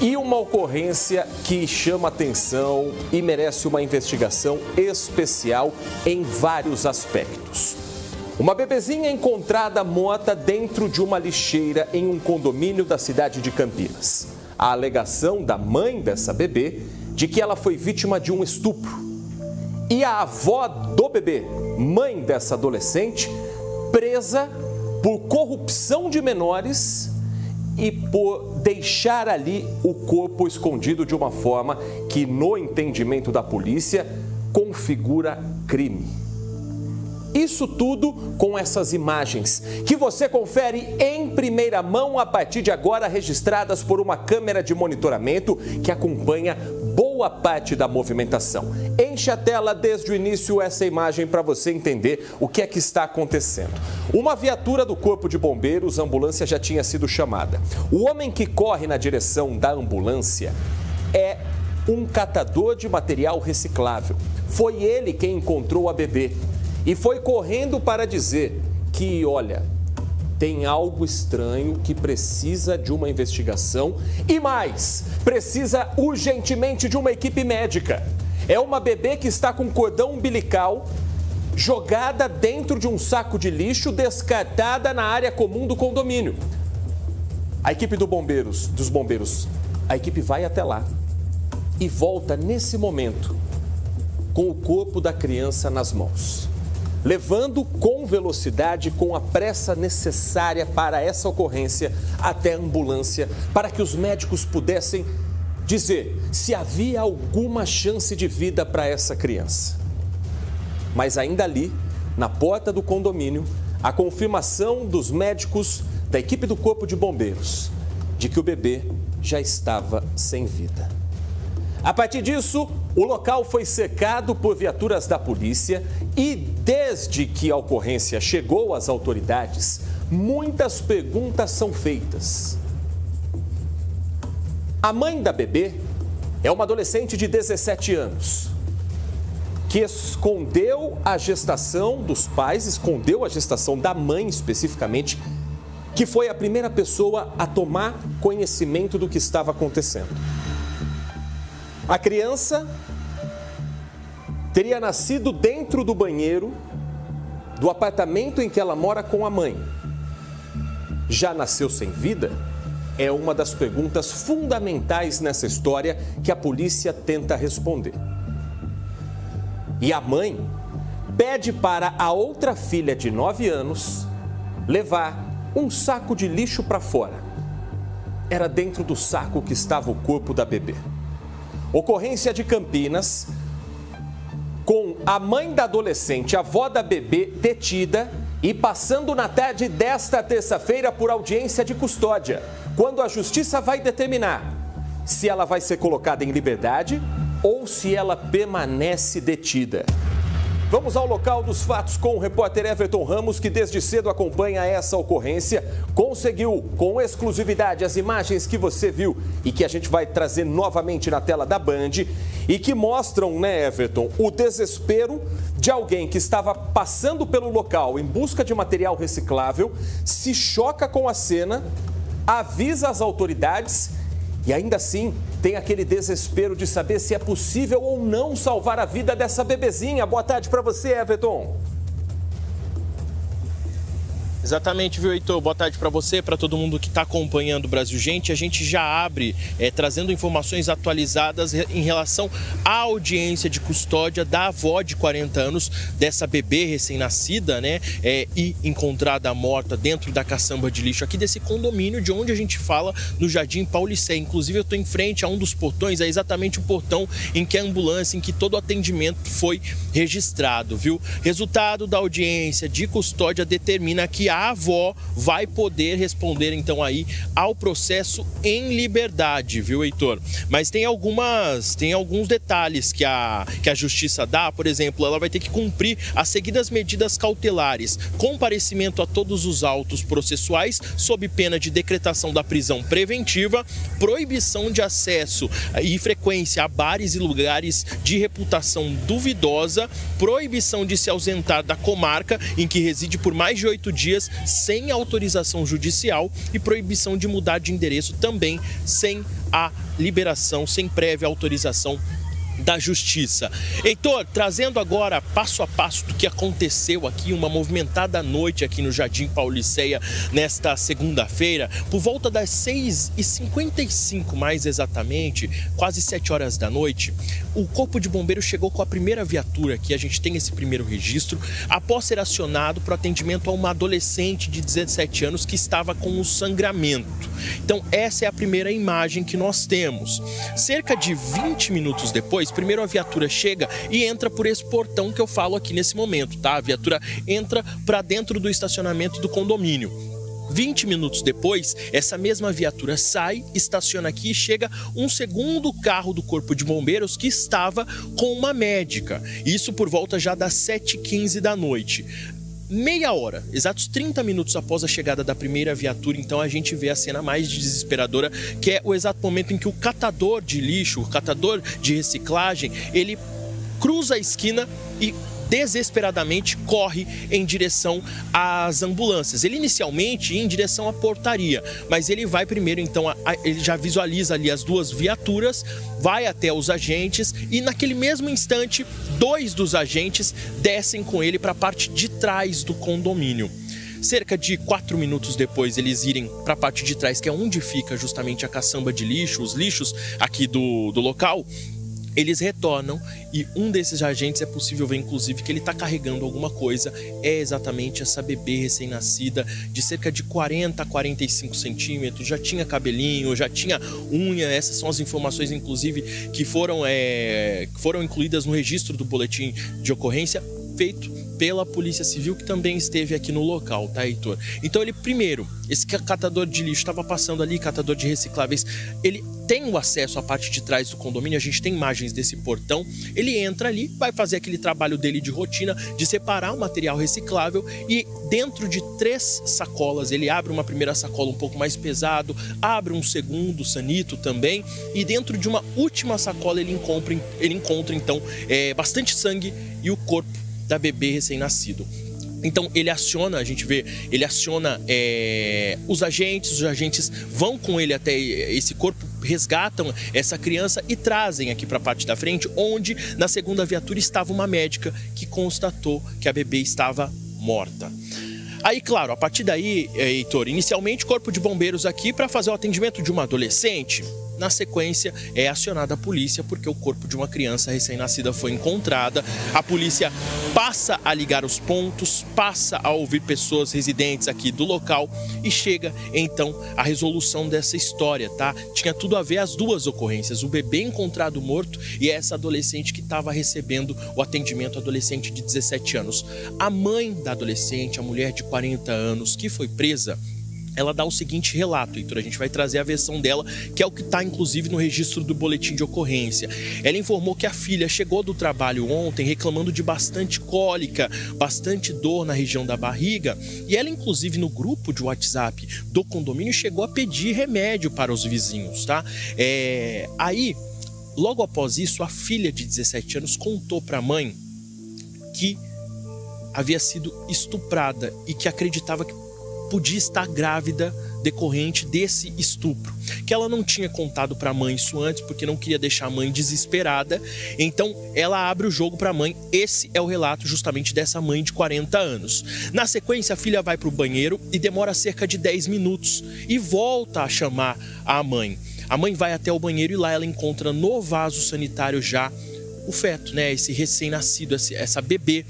E uma ocorrência que chama atenção e merece uma investigação especial em vários aspectos. Uma bebezinha encontrada morta dentro de uma lixeira em um condomínio da cidade de Campinas. A alegação da mãe dessa bebê de que ela foi vítima de um estupro. E a avó do bebê, mãe dessa adolescente, presa por corrupção de menores e por deixar ali o corpo escondido de uma forma que, no entendimento da polícia, configura crime. Isso tudo com essas imagens que você confere em primeira mão a partir de agora, registradas por uma câmera de monitoramento que acompanha boa parte da movimentação. Enche a tela desde o início essa imagem para você entender o que é que está acontecendo. Uma viatura do Corpo de Bombeiros, a ambulância já tinha sido chamada. O homem que corre na direção da ambulância é um catador de material reciclável. Foi ele quem encontrou a bebê e foi correndo para dizer que, olha, tem algo estranho que precisa de uma investigação e mais, precisa urgentemente de uma equipe médica. É uma bebê que está com cordão umbilical jogada dentro de um saco de lixo descartada na área comum do condomínio. A equipe dos bombeiros, a equipe vai até lá e volta nesse momento com o corpo da criança nas mãos, levando com velocidade, com a pressa necessária para essa ocorrência até a ambulância, para que os médicos pudessem dizer se havia alguma chance de vida para essa criança. Mas ainda ali, na porta do condomínio, a confirmação dos médicos da equipe do Corpo de Bombeiros de que o bebê já estava sem vida. A partir disso, o local foi cercado por viaturas da polícia e, desde que a ocorrência chegou às autoridades, muitas perguntas são feitas. A mãe da bebê é uma adolescente de 17 anos, que escondeu a gestação dos pais, escondeu a gestação da mãe especificamente, que foi a primeira pessoa a tomar conhecimento do que estava acontecendo. A criança teria nascido dentro do banheiro do apartamento em que ela mora com a mãe. Já nasceu sem vida? É uma das perguntas fundamentais nessa história que a polícia tenta responder. E a mãe pede para a outra filha de 9 anos levar um saco de lixo para fora. Era dentro do saco que estava o corpo da bebê. Ocorrência de Campinas, com a mãe da adolescente, a avó da bebê, detida e passando na tarde desta terça-feira por audiência de custódia, quando a justiça vai determinar se ela vai ser colocada em liberdade ou se ela permanece detida. Vamos ao local dos fatos com o repórter Everton Ramos, que desde cedo acompanha essa ocorrência. Conseguiu com exclusividade as imagens que você viu e que a gente vai trazer novamente na tela da Band e que mostram, né, Everton, o desespero de alguém que estava passando pelo local em busca de material reciclável, se choca com a cena, avisa as autoridades e ainda assim tem aquele desespero de saber se é possível ou não salvar a vida dessa bebezinha. Boa tarde para você, Everton. Exatamente, viu, Heitor? Boa tarde para você, para todo mundo que está acompanhando o Brasil Gente. A gente já abre trazendo informações atualizadas em relação à audiência de custódia da avó de 40 anos dessa bebê recém-nascida, né? E encontrada morta dentro da caçamba de lixo aqui desse condomínio de onde a gente fala, no Jardim Paulicé. Inclusive, eu estou em frente a um dos portões, é exatamente o portão em que a ambulância, em que todo o atendimento foi registrado, viu? Resultado da audiência de custódia determina que a avó vai poder responder então aí ao processo em liberdade, viu, Heitor? Mas tem alguns detalhes que a justiça dá. Por exemplo, ela vai ter que cumprir as seguidas medidas cautelares: comparecimento a todos os autos processuais sob pena de decretação da prisão preventiva, proibição de acesso e frequência a bares e lugares de reputação duvidosa, proibição de se ausentar da comarca em que reside por mais de 8 dias dias sem autorização judicial e proibição de mudar de endereço também sem a liberação, sem prévia autorização da Justiça. Heitor, trazendo agora passo a passo do que aconteceu aqui, uma movimentada noite aqui no Jardim Pauliceia nesta segunda-feira, por volta das 6h55 mais exatamente, quase 7 horas da noite, o Corpo de Bombeiros chegou com a primeira viatura aqui, a gente tem esse primeiro registro, após ser acionado para o atendimento a uma adolescente de 17 anos que estava com um sangramento. Então essa é a primeira imagem que nós temos. Cerca de 20 minutos depois, primeiro a viatura chega e entra por esse portão que eu falo aqui nesse momento, tá? A viatura entra para dentro do estacionamento do condomínio. 20 minutos depois, essa mesma viatura sai, estaciona aqui e chega um segundo carro do Corpo de Bombeiros que estava com uma médica. Isso por volta já das 7h15 da noite. Meia hora, exatos 30 minutos após a chegada da primeira viatura, então a gente vê a cena mais desesperadora, que é o exato momento em que o catador de lixo, o catador de reciclagem, ele cruza a esquina e desesperadamente corre em direção às ambulâncias. Ele inicialmente ia em direção à portaria, mas ele vai primeiro, então, ele já visualiza ali as duas viaturas, vai até os agentes e naquele mesmo instante, 2 dos agentes descem com ele para a parte de trás do condomínio. Cerca de 4 minutos depois, eles irem para a parte de trás, que é onde fica justamente a caçamba de lixo, os lixos aqui do local. Eles retornam e um desses agentes é possível ver, inclusive, que ele está carregando alguma coisa. É exatamente essa bebê recém-nascida de cerca de 40 a 45 centímetros. Já tinha cabelinho, já tinha unha. Essas são as informações, inclusive, que foram incluídas no registro do boletim de ocorrência feito pela Polícia Civil, que também esteve aqui no local, tá, Heitor? Então ele, primeiro, esse catador de lixo estava passando ali, catador de recicláveis, ele tem o acesso à parte de trás do condomínio, a gente tem imagens desse portão, ele entra ali, vai fazer aquele trabalho dele de rotina, de separar o material reciclável e dentro de 3 sacolas, ele abre uma primeira sacola um pouco mais pesado, abre um segundo sanito também e dentro de uma última sacola ele encontra então bastante sangue e o corpo da bebê recém-nascido. Então ele aciona, a gente vê, ele aciona os agentes vão com ele até esse corpo, resgatam essa criança e trazem aqui para a parte da frente, onde na segunda viatura estava uma médica que constatou que a bebê estava morta. Aí, claro, a partir daí, Heitor, inicialmente o Corpo de Bombeiros aqui para fazer o atendimento de uma adolescente. Na sequência, é acionada a polícia porque o corpo de uma criança recém-nascida foi encontrada. A polícia passa a ligar os pontos, passa a ouvir pessoas residentes aqui do local e chega, então, à resolução dessa história, tá? Tinha tudo a ver as duas ocorrências, o bebê encontrado morto e essa adolescente que estava recebendo o atendimento, adolescente de 17 anos. A mãe da adolescente, a mulher de 40 anos que foi presa, ela dá o seguinte relato, Heitor, a gente vai trazer a versão dela, que é o que está inclusive no registro do boletim de ocorrência. Ela informou que a filha chegou do trabalho ontem reclamando de bastante cólica, bastante dor na região da barriga, e ela inclusive no grupo de WhatsApp do condomínio chegou a pedir remédio para os vizinhos, tá? Aí, logo após isso, a filha de 17 anos contou para a mãe que havia sido estuprada e que acreditava que podia estar grávida decorrente desse estupro, que ela não tinha contado para a mãe isso antes porque não queria deixar a mãe desesperada. Então ela abre o jogo para a mãe. Esse é o relato justamente dessa mãe de 40 anos. Na sequência, a filha vai para o banheiro e demora cerca de 10 minutos e volta a chamar a mãe. A mãe vai até o banheiro e lá ela encontra no vaso sanitário já o feto, né? Esse recém-nascido, essa bebê.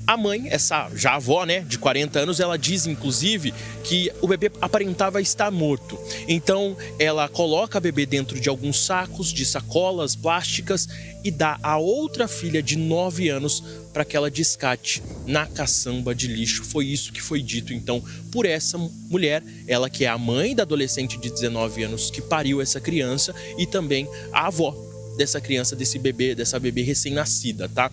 A mãe, essa já avó, né, de 40 anos, ela diz, inclusive, que o bebê aparentava estar morto. Então, ela coloca a bebê dentro de alguns sacos, de sacolas plásticas e dá a outra filha de 9 anos para que ela descarte na caçamba de lixo. Foi isso que foi dito, então, por essa mulher, ela que é a mãe da adolescente de 19 anos que pariu essa criança e também a avó dessa criança, dessa bebê recém-nascida, tá?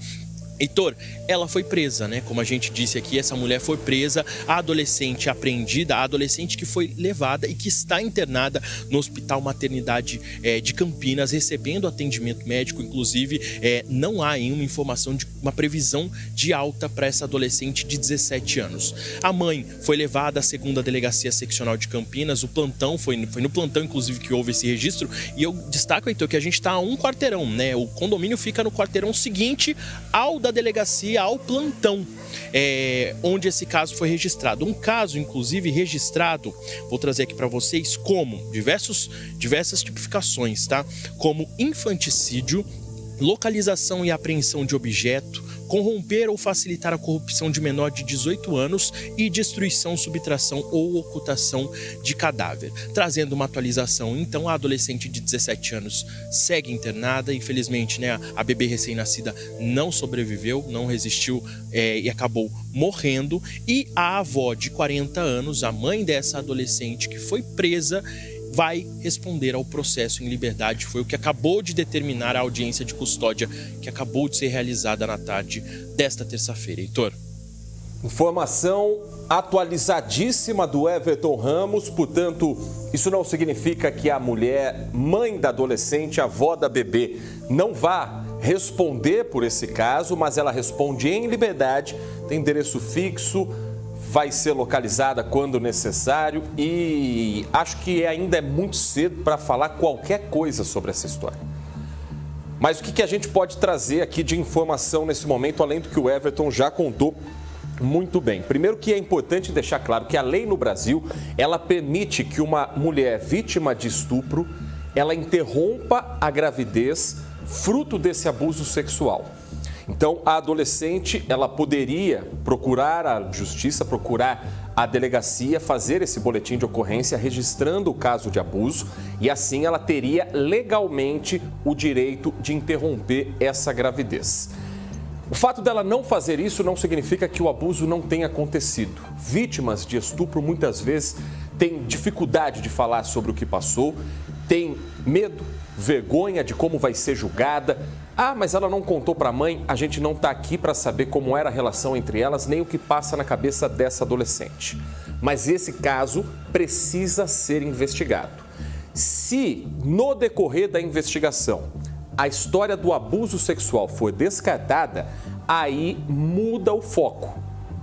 Heitor, ela foi presa, né? Como a gente disse aqui, essa mulher foi presa, a adolescente apreendida, a adolescente que foi levada e que está internada no Hospital Maternidade de Campinas, recebendo atendimento médico. Inclusive, não há nenhuma informação de uma previsão de alta para essa adolescente de 17 anos. A mãe foi levada à 2ª Delegacia Seccional de Campinas, o plantão, foi no plantão, inclusive, que houve esse registro. E eu destaco, Heitor, que a gente está a um quarteirão, né? O condomínio fica no quarteirão seguinte ao da delegacia, ao plantão, onde esse caso foi registrado. Um caso, inclusive, registrado, vou trazer aqui para vocês, como diversas tipificações, tá? Como infanticídio, localização e apreensão de objeto, corromper ou facilitar a corrupção de menor de 18 anos e destruição, subtração ou ocultação de cadáver. Trazendo uma atualização, então, a adolescente de 17 anos segue internada. Infelizmente, né, a bebê recém-nascida não sobreviveu, não resistiu e acabou morrendo. E a avó de 40 anos, a mãe dessa adolescente que foi presa, vai responder ao processo em liberdade. Foi o que acabou de determinar a audiência de custódia que acabou de ser realizada na tarde desta terça-feira. Heitor. Informação atualizadíssima do Everton Ramos. Portanto, isso não significa que a mulher, mãe da adolescente, avó da bebê, não vá responder por esse caso, mas ela responde em liberdade, tem endereço fixo, vai ser localizada quando necessário e acho que ainda é muito cedo para falar qualquer coisa sobre essa história. Mas o que a gente pode trazer aqui de informação nesse momento, além do que o Everton já contou muito bem? Primeiro, que é importante deixar claro que a lei no Brasil, ela permite que uma mulher vítima de estupro, ela interrompa a gravidez fruto desse abuso sexual. Então, a adolescente, ela poderia procurar a justiça, procurar a delegacia, fazer esse boletim de ocorrência registrando o caso de abuso e assim ela teria legalmente o direito de interromper essa gravidez. O fato dela não fazer isso não significa que o abuso não tenha acontecido. Vítimas de estupro muitas vezes têm dificuldade de falar sobre o que passou, têm medo, vergonha de como vai ser julgada. Ah, mas ela não contou para a mãe. A gente não está aqui para saber como era a relação entre elas, nem o que passa na cabeça dessa adolescente. Mas esse caso precisa ser investigado. Se no decorrer da investigação a história do abuso sexual for descartada, aí muda o foco.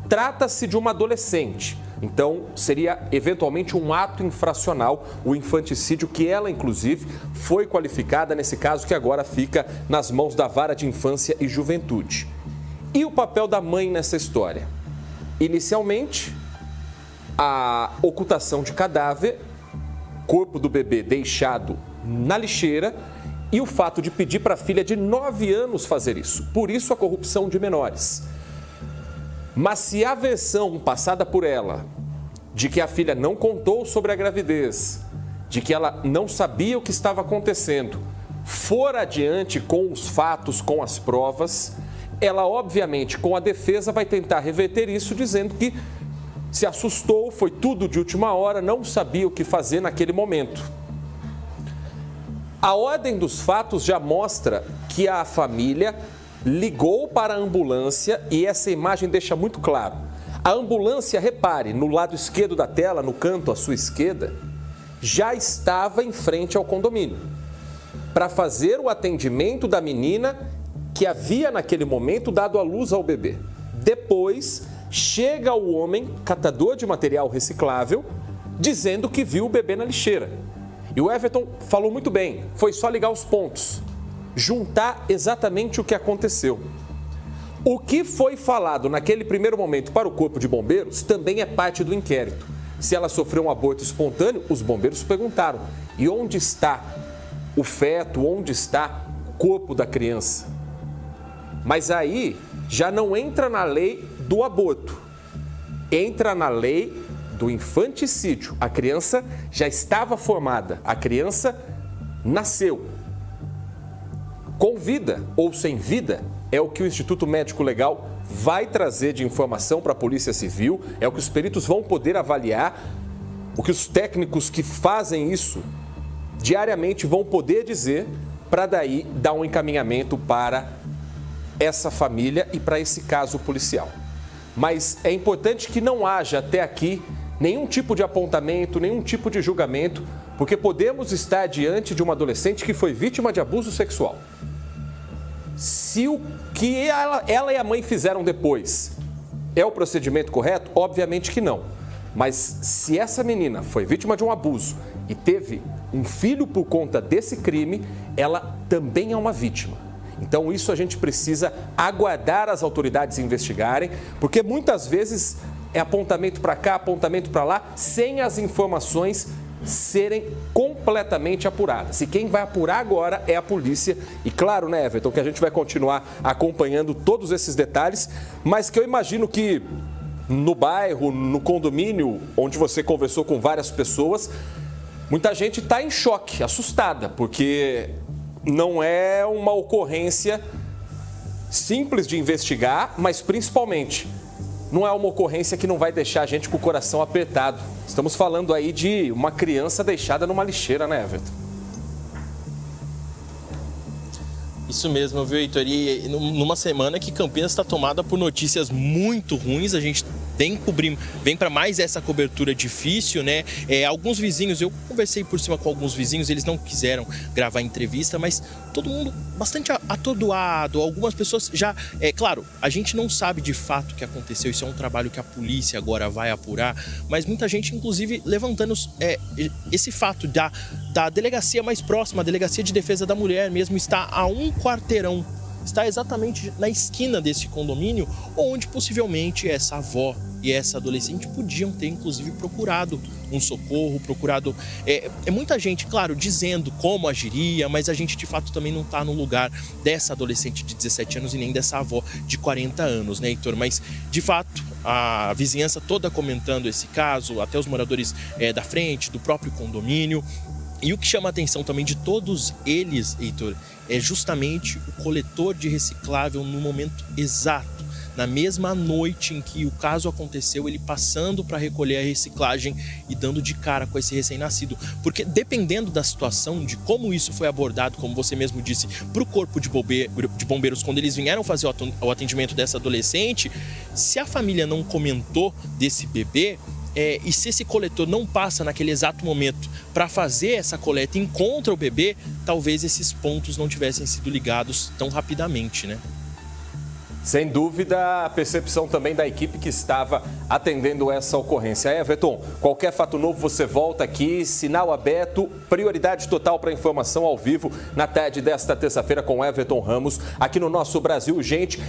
Trata-se de uma adolescente. Então, seria eventualmente um ato infracional, o infanticídio, que ela, inclusive, foi qualificada nesse caso que agora fica nas mãos da Vara de Infância e Juventude. E o papel da mãe nessa história? Inicialmente, a ocultação de cadáver, corpo do bebê deixado na lixeira e o fato de pedir para a filha de 9 anos fazer isso. Por isso, a corrupção de menores. Mas se a versão passada por ela, de que a filha não contou sobre a gravidez, de que ela não sabia o que estava acontecendo, for adiante com os fatos, com as provas, ela obviamente com a defesa vai tentar reverter isso dizendo que se assustou, foi tudo de última hora, não sabia o que fazer naquele momento. A ordem dos fatos já mostra que a família ligou para a ambulância e essa imagem deixa muito claro. A ambulância, repare, no lado esquerdo da tela, no canto à sua esquerda, já estava em frente ao condomínio para fazer o atendimento da menina que havia naquele momento dado à luz ao bebê. Depois, chega o homem, catador de material reciclável, dizendo que viu o bebê na lixeira. E o Everton falou muito bem, foi só ligar os pontos, juntar exatamente o que aconteceu. O que foi falado naquele primeiro momento para o Corpo de Bombeiros também é parte do inquérito. Se ela sofreu um aborto espontâneo, os bombeiros perguntaram: e onde está o feto, onde está o corpo da criança? Mas aí já não entra na lei do aborto, entra na lei do infanticídio. A criança já estava formada, a criança nasceu. Com vida ou sem vida, é o que o Instituto Médico Legal vai trazer de informação para a Polícia Civil, é o que os peritos vão poder avaliar, o que os técnicos que fazem isso diariamente vão poder dizer, para daí dar um encaminhamento para essa família e para esse caso policial. Mas é importante que não haja até aqui nenhum tipo de apontamento, nenhum tipo de julgamento, porque podemos estar diante de uma adolescente que foi vítima de abuso sexual. Se o que ela e a mãe fizeram depois é o procedimento correto? Obviamente que não. Mas se essa menina foi vítima de um abuso e teve um filho por conta desse crime, ela também é uma vítima. Então isso a gente precisa aguardar as autoridades investigarem, porque muitas vezes é apontamento para cá, apontamento para lá, sem as informações serem completamente apuradas. E quem vai apurar agora é a polícia. E claro, né, Everton, que a gente vai continuar acompanhando todos esses detalhes, mas que eu imagino que no bairro, no condomínio, onde você conversou com várias pessoas, muita gente está em choque, assustada, porque não é uma ocorrência simples de investigar, mas principalmente não é uma ocorrência que não vai deixar a gente com o coração apertado. Estamos falando aí de uma criança deixada numa lixeira, né, Everton? Isso mesmo, viu, Heitor? E numa semana que Campinas está tomada por notícias muito ruins, a gente vem para mais essa cobertura difícil, né? Alguns vizinhos, eu conversei por cima com alguns vizinhos, eles não quiseram gravar entrevista, mas todo mundo bastante atordoado, algumas pessoas já... claro, a gente não sabe de fato o que aconteceu, isso é um trabalho que a polícia agora vai apurar, mas muita gente, inclusive, levantando esse fato da delegacia mais próxima, a Delegacia de Defesa da Mulher mesmo, está a um quarteirão, está exatamente na esquina desse condomínio, onde possivelmente essa avó e essa adolescente podiam ter, inclusive, procurado um socorro, procurado... muita gente, claro, dizendo como agiria, mas a gente, de fato, também não está no lugar dessa adolescente de 17 anos e nem dessa avó de 40 anos, né, Heitor? Mas, de fato, a vizinhança toda comentando esse caso, até os moradores da frente, do próprio condomínio. E o que chama a atenção também de todos eles, Heitor, é justamente o coletor de reciclável no momento exato. Na mesma noite em que o caso aconteceu, ele passando para recolher a reciclagem e dando de cara com esse recém-nascido. Porque dependendo da situação, de como isso foi abordado, como você mesmo disse, para o corpo de bombeiros, quando eles vieram fazer o atendimento dessa adolescente, se a família não comentou desse bebê, e se esse coletor não passa naquele exato momento para fazer essa coleta e encontra o bebê, talvez esses pontos não tivessem sido ligados tão rapidamente, né? Sem dúvida, a percepção também da equipe que estava atendendo essa ocorrência. Everton, qualquer fato novo você volta aqui, sinal aberto, prioridade total para informação ao vivo na tarde desta terça-feira com Everton Ramos, aqui no nosso Brasil Urgente.